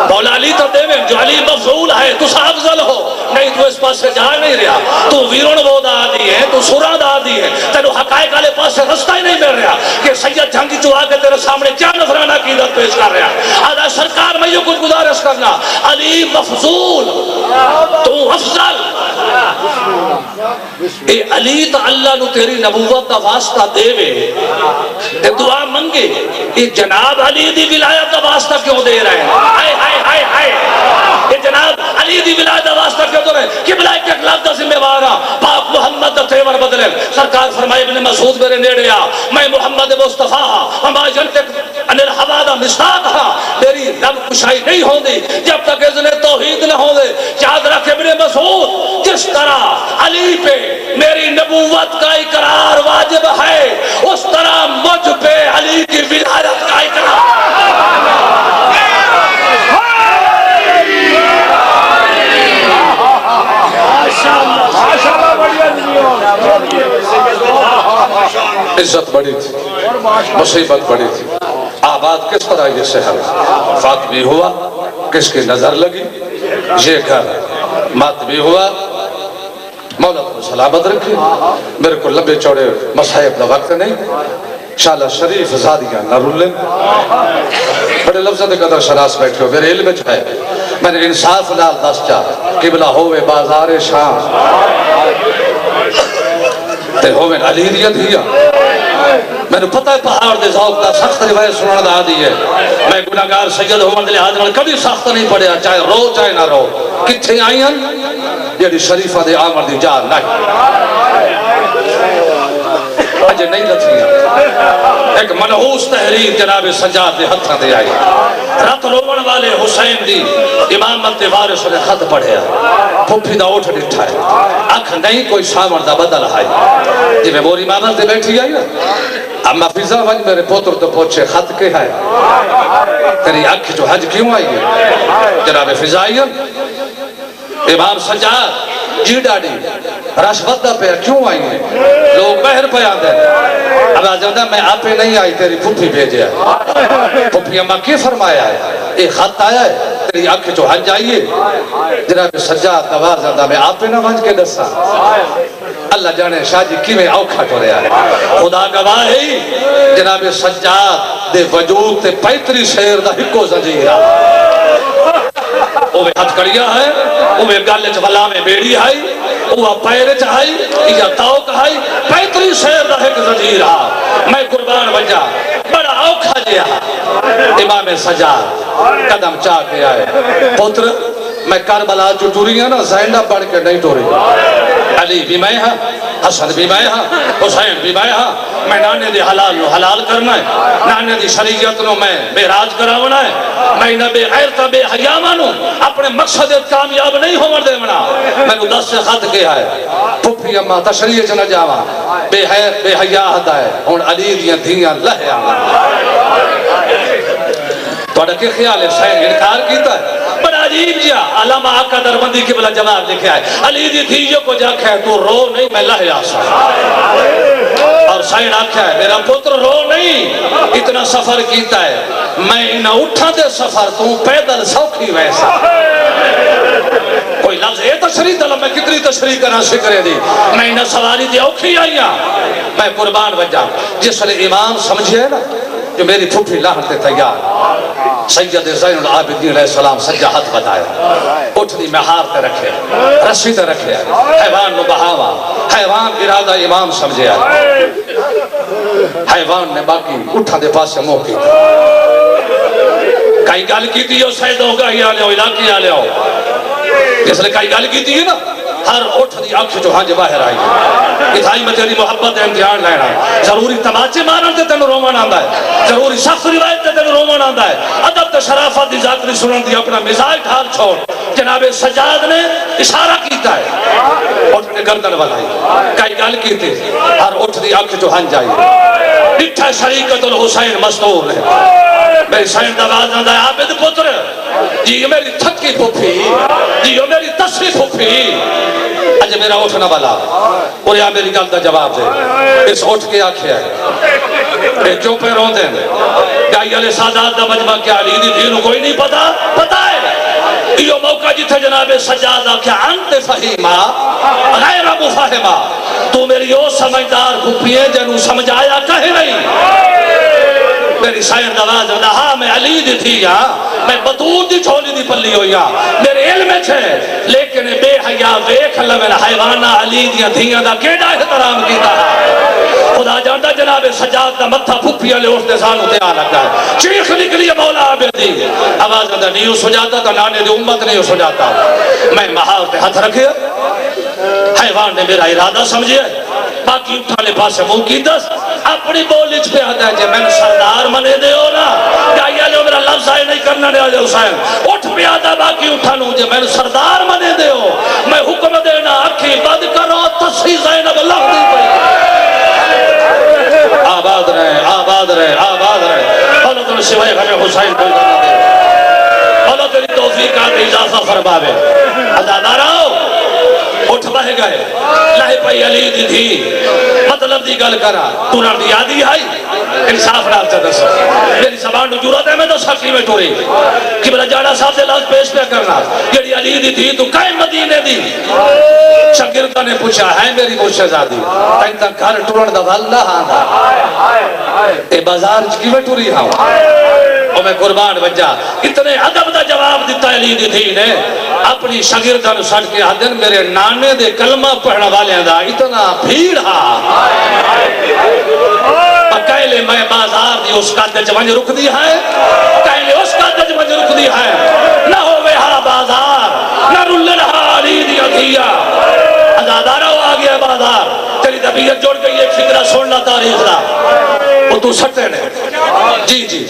مولا علی تو دیوے جو علی مفضول ہے تو افضل ہو نہیں تو اس پاس سے جا نہیں رہا تو ویرون وہ دا دی ہے تو سورا دا دی ہے تینو حقائق والے پاس سے رستہ ہی نہیں مل رہا کہ سید جنگی جو آگے تیرے سامنے کیا نفرانہ عقیدت پیش کر رہا آدھا سرکار میں یہ کچھ گزارش کرنا علی مفضول تو افضل اے علی تا اللہ نو تیری نبوت دا واسطہ دیوے تے دعا منگے اے جناب علی دی ولایت دا واسطہ کیوں دے رہے ہیں ہائے ہائے ہائے ہائے اے جناب علی دی ولایت دا واسطہ کیوں دے رہے ہیں کہ بلائے کہ لفظ دا ذمہ وارا پاک محمد دا تیور بدلے سرکار فرمائے ابن مسعود میرے نیڑے آ میں محمد مصطفیٰ وما ینطق عن الہوی دا مساق ہاں میری رب کشائی نہیں ہوندی جب تک اذن توحید نہ ہوندے یاد رکھ ابن مسعود جس طرح علی پہ میری نبوت کا اقرار واجب ہے اس طرح مجھ پہ علی کی ولایت کا اقرار عزت بڑی تھی مصیبت بڑی تھی آباد کس طرح یہ شہر فاطمی ہوا کس کی نظر لگی یہ گھر ماتمی ہوا مولا کو سلامت رکھی میرے کو لمبے چوڑے مصائب کا وقت نہیں شالہ شریف زادیاں نہ رولیں بڑے لفظوں کے قدر شناس بیٹھے ہو میرے علم جو ہے میں نے انصاف لال دس چاہ قبلہ ہوئے بازار شام تے ہوئے علی دیت ہیا میں نے پتہ ہے پہاڑ دے ذوق کا سخت روایت سننا دا دی ہے میں گناہگار سید ہومن دے لحاظ کبھی سخت نہیں پڑیا چاہے رو چاہے نہ رو کتھے آئی ہیں یہ شریفہ دے آمر دی جان نہیں اجے نہیں لتھی ایک منحوس تحریر جناب سجاد دے ہتھاں دے آئی رت رومن والے حسین دی امامت وارث نے خط پڑھیا پھپھی دا اٹھ ڈٹھا ہے اکھ نہیں کوئی سامر دا بدل ہے جی میں موری امامت دے بیٹھی آئی اما فضا وج میرے پوتر تو پوچھے خط کے ہے تیری اکھ جو حج کیوں آئی ہے جناب فضا آئی امام سجاد جی ڈاڑی رشوت دا پہ کیوں آئی ہیں لوگ بہر پہ آدھے اب آجادہ میں آپ پہ نہیں آئی تیری پھپھی بھیجے ہے پھپھی اماں کی فرمایا ہے ایک خط آیا ہے تیری آنکھ جو حج آئیے جناب سجاد نواز آدھا میں آپ پہ نہ بھنج کے دسا اللہ جانے شاہ جی کی میں اوکھا کو رہا ہے خدا گواہی جناب سجاد دے وجود تے 35 شہر دا ہکو زنجیرہ اوہ ہتھ کڑیا ہے اوہ گالچ ولا میں بیڑی آئی اوہ پیرچ آئی یا تاؤک آئی 35 شہر دا ہک زنجیرہ میں قربان وجہ بڑا اوکھا جیا امام سجاد قدم چاہ کے آئے پتر میں کربلا جو ٹوری ہے نا زینب بڑھ کے نہیں ٹوری علی بھی میں ہاں حسن بھی میں ہاں حسین بھی میں ہاں میں نانے دی حلال نو حلال کرنا ہے نانے دی شریعت نو میں بے راج کراونا ہے میں نہ بے غیرت بے حیامہ نو اپنے مقصد کامیاب نہیں ہو مردے منا میں نو 10 سے خط کیا ہے پھپھی اماں تشریح چنا جاوا بے حیات بے حیات ہے ہون علی دیاں دھیاں لہے توڑا کے خیال ہے سین انکار کیتا ہے بڑا عجیب جا علامہ آقا دربندی کے بلا جواب لکھے آئے علی دی دھیجو کو جا کہے تو رو نہیں میں لہے آسا اور سین آکھا ہے میرا پتر رو نہیں اتنا سفر کیتا ہے میں انہا اٹھا دے سفر تو پیدل سوکھی ویسا کوئی لفظ اے تشریح دلم میں کتنی تشریح کرنا شکرے دی میں انہا سواری دی اوکھی آئیا میں قربان بجا جس لئے امام سمجھے نا جو میری پھوپھی لاہن تے تیار سید زین العابدین علیہ السلام سجا ہاتھ بتایا اٹھ دی مہار تے رکھے رسی تے رکھے حیوان نو بہاوا حیوان ارادہ امام سمجھے حیوان نے باقی اٹھا دے پاس سے موہ کی کئی گال کی تھی سید ہوگا ہی آلے ہو علاقی آلے ہو جس لئے کئی گال کی تھی نا ہر اٹھ دی آنکھ جو ہاں باہر آئی اتھائی میں تیری محبت ہے امتحان لینا ضروری تماچے مانن تے تینو رومان آندہ ہے ضروری سخت روایت تے تینو رومان آندہ ہے ادب تے شرافت دی ذاتری سنن دی اپنا مزاج ڈھال چھوڑ جناب سجاد نے اشارہ کیتا ہے اٹھ نے گردن بلائی کئی گال کی تھی ہر اٹھ دی آنکھ جو ہاں جائی ڈٹھا شریکت الحسین مستور ہے میری سین دواز آندہ ہے عابد پتر جی یہ میری تھکی پھوپھی جی یہ میری تصری پھوپھی اجھے میرا اٹھنا بلا اور یہاں میری گل دا جواب دے اس اٹھ کے آکھے ہے اے جو پہ رون دیں گائی علیہ سادات دا مجمع کیا علی دی دینوں کوئی نہیں پتا ہے یہ موقع جتھے جناب سجاد آکھے انت فہیمہ غیر مفاہمہ تو میری او سمجھدار پھوپھی ہے جنہوں سمجھایا کہے نہیں میری سائن دواز رہا میں علی دی تھی یا میں بطور دی چھولی دی پلی ہوئی یا میرے علم چھے لیکن بے حیاء ویکھ لمن حیوانہ علی دیا دھیاں دا کیڑا احترام کیتا ہے خدا جاندہ جناب سجاد دا متھا پھپی علی اٹھتے سانو دیا لگا ہے چیخ نکلی مولا عابد دی آواز اندر نہیں سو جاتا تا نانے دی امت نہیں سو جاتا میں محاور تے ہاتھ رکھے حیوان نے میرا ارادہ سمجھے باقی اٹھانے پاسے منہ کی دس اپنی بولی پہ آتا ہے جے میں نے سردار منے دے ہو نا یا جو میرا لفظ آئے نہیں کرنا دے آجے حسین اٹھ پہ آتا باقی اٹھانوں جے میں نے سردار منے دے ہو میں حکم دینا اکھی بند کرو تصحیح زینب اللہ دی پہ آباد رہے آباد رہے آباد رہے اللہ تمہیں سوائے گھر حسین کوئی کرنا دے اللہ تیری توفیقات اضافہ فرماوے عزاداراؤ اٹھ بہ گئے لہے پئی علی دی تھی مطلب دی گل کرا تو نہ دی یادی آئی انصاف رات چا دس میری زبان نو جرات ہے میں تو سخی میں ٹوری کہ بلا جانا صاحب سے لاز پیش پہ کرنا جیڑی علی دی تھی تو کائیں مدینے دی شاگردہ نے پوچھا ہے میری وہ شہزادی تین تک گھر ٹورن دا واللہ آندا اے بازار چکی میں ٹوری ہاں اور میں قربان بجا اتنے ادب دا جواب دیتا علی دی تھی نے اپنی شاگردہ نے سٹ کے آدن میرے نانے دے کلمہ پڑھنا والے دا اتنا بھیڑ ہاں کہلے میں بازار دی اس کا دجمنج رکھ دی ہے کہلے اس کا دجمنج رکھ دی ہے نہ ہوئے ہاں بازار نہ رلن ہاں علی دی عطیہ ازادارہ ہو آگیا بازار تیری طبیعت جوڑ گئی ایک فکرہ سننا تاریخ دا وہ تو سٹے نے جی جی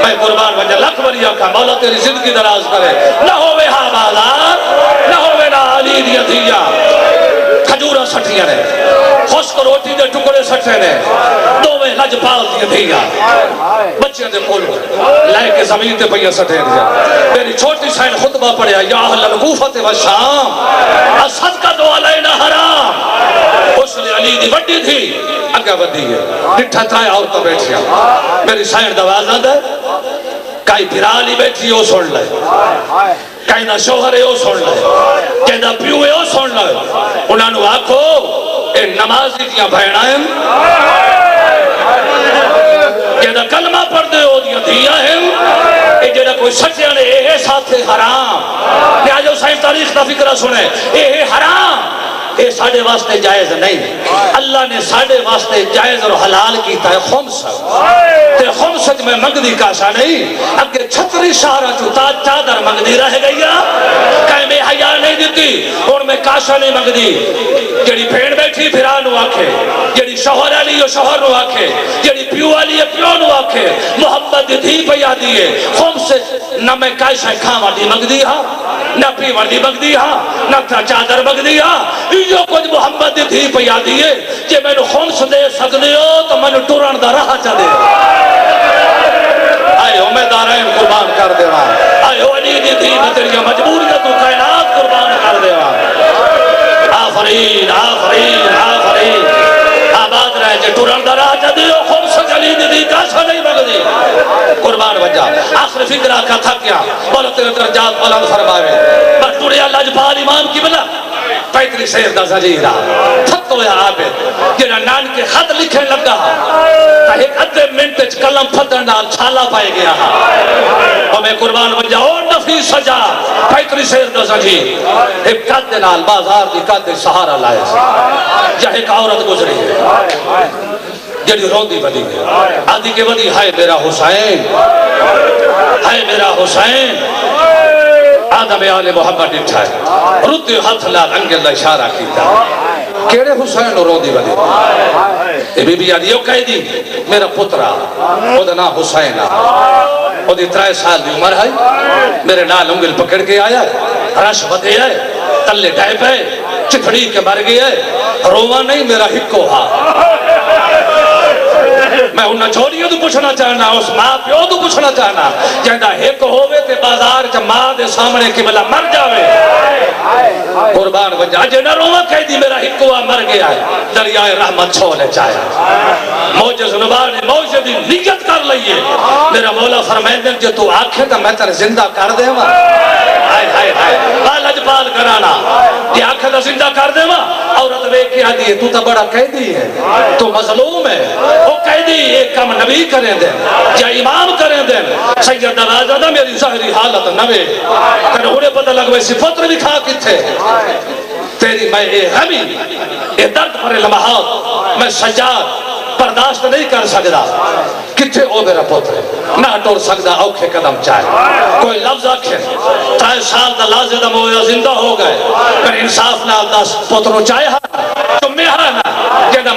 میں قربان بجا لکھ بری آکھا مولا تیری زندگی دراز کرے نہ ہوئے ہاں بازار نہ ہوئے نہ علی دی عطیہ کھجورہ سٹیاں نے خشک روٹی دے ٹکڑے سٹے نے دو میں لج پال دیے دھیا بچے دے کولو لائے کے زمین تے پہیا سٹے دیا میری چھوٹی سائن خطبہ پڑھیا یا اہل الکوفت و شام الصدقۃ علینا حرام اس نے علی دی وڈی تھی اگا ودی ہے ڈٹھا تھا اور تو بیٹھیا میری سائن دوازہ دے کئی بھرالی بیٹھی ہو سن لے کئی نہ شوہر ہے ہو سن لے کئی نہ پیو ہے ہو سن لے انہاں نو آکھو اے نمازی دیاں بھینائیں جیدہ کلمہ پڑھ دے ہو دیاں دیاں ہیں اے جیدہ کوئی سچیاں نے اے ساتھ حرام لہذا سائن تاریخ تا فکرہ سنے اے حرام اے ساڑھے واسطے جائز نہیں اللہ نے ساڑھے واسطے جائز اور حلال کیتا ہے خمس تے خمسج میں مگدی کاشا نہیں اگر چھتری شہرہ چوتا چادر مگدی رہ گئی کہیں میں حیاء نہیں دیتی اور میں کاشا نہیں مگدی جڑی پھیڑ بیٹھی پھرانو آکھے جڑی شوہر علی و شوہر نو آکھے جڑی پیو علی پیو نو آکھے محبت دھی پیا دیئے خمسج نہ میں کاشا کھاں والی مگدی ہاں نہ پی والی مگدی ہاں نہ چادر مگدی ہاں جو کچھ محمد تھی پیا دیئے کہ میں نے خمس دے سکنے ہو تو میں نے ٹورن دا رہا چلے آئے ہو میں دارائن قربان کر دے وہاں آئے ہو علی دی تھی میں تیری مجبوریت و کائنات قربان کر دے وہاں آفرین آفرین آفرین آباد رہے جے ٹورن دا رہا چلے ہو خمس علی دی تھی کاشا نہیں مگدی قربان بجا آخر فکرہ کا تھا کیا بولو تیرے درجات بلند فرمائے بس ٹورے اللہ جبال امام کی بلا پیتری سیر دا زجیرہ تھک ہویا عابد جنہا نان کے خط لکھے لگا ایک ادھے منٹ کلم پھتر نال چھالا پائے گیا اور میں قربان بن جاؤ نفی سجا پیتری سیر دا زجیر ایک قد نال بازار دی قد سہارا لائے یا ایک عورت گزری ہے جڑی روندی بدی ہے آدھی کے بدی ہائے میرا حسین ہائے میرا حسین آدم آل محمد اٹھا ہے رد ہاتھ لال انگل اللہ اشارہ کیتا کیڑے حسین رو دی بدی اے بی بی آدھی یو کہہ دی میرا پترہ او دا نام حسین او دی 3 سال دی عمر ہے میرے نال انگل پکڑ کے آیا ہے رش بدے ہے تلے ٹائپ ہے چتھڑی کے مر گئے ہے روما نہیں میرا ہکو ہاں میں انہاں چھوڑیوں تو پوچھنا چاہنا اس ماں پیو تو پوچھنا چاہنا جہاں ایک ہوئے تے بازار چا ماں دے سامنے کی بلا مر جاوے قربان بجا جے نہ روما کہہ دی میرا ہکوا مر گیا ہے دریائے رحمت چھوڑے چاہے موجز نبار نے موجز دی نیت کر لئیے میرا مولا فرمائن دن جو تو آنکھیں تا میں تر زندہ کر دے ماں ہائے ہائے ہائے لج پال کرانا یہ آنکھیں تا زندہ کر دے ماں عورت بے کیا دیئے تو تا بڑا قیدی ہے تو مظلوم ہے وہ قیدی ایک کم نبی کریں دیں یا امام کریں دیں سید نوازہ دا میری ظاہری حالت نوے کہ انہیں پتہ لگوے سی فطر بھی کھا کی تھے تیری میں اے غمی اے درد پر لمحات میں سجاد برداشت نہیں کر سکتا کتھے او میرا پتر نہ ٹور سکتا اوکھے قدم چاہے کوئی لفظ آکھے 3 سال دا لازدہ مویا زندہ ہو گئے پر انصاف نہ دا پتروں چاہے ہاں تو میں ہاں نا جیدہ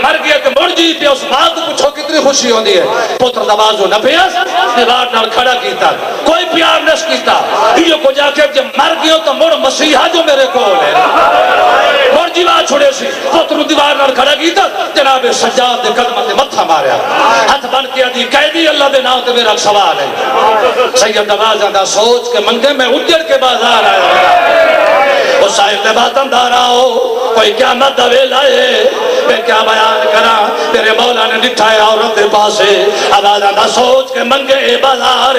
جی پہ اس ماں کو پوچھو کتنی خوشی ہوندی ہے پتر دبازو نہ پیس دیوار نال کھڑا کیتا کوئی پیار نش کیتا یہ کو جا کے جب مر گیا تو مڑ مسیحا جو میرے کول ہے مڑ جیوا چھوڑے سی پتر دیوار نال کھڑا کیتا جناب سجاد دے قدم تے متھا ماریا ہاتھ بن کے دی قیدی اللہ دے نام تے میرا سوال ہے سید دبازا دا سوچ کے منگے میں اجڑ کے بازار آیا وہ صاحب دے بات اندار آؤ کوئی قیامت دا ویلا ہے میں کیا بیان کرا میرے مولا نے لکھا ہے عورت دے پاسے آوازاں دا سوچ کے منگے بازار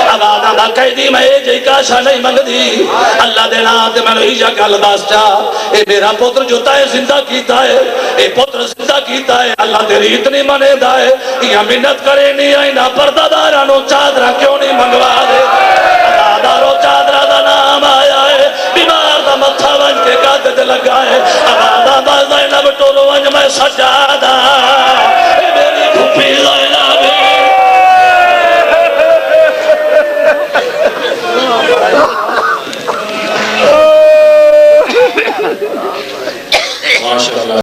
آوازاں دا قیدی میں جی کاشا نہیں منگ دی اللہ دے نام تے میں نے گل دس چا اے میرا پتر جو تے زندہ کیتا ہے اے پتر زندہ کیتا ہے اللہ تیری اتنی منے دا ہے یہ منت کرے نہیں آئی نہ پردہ دارانو چادرہ کیوں نہیں منگوا دے دارو چادرہ دا نام آیا ہے بیمار دا متھا ونج کے قادت لگا ہے آبادہ دا زینب ٹولو ونج میں سجادہ اے میری پھوپی زینب ماشاءاللہ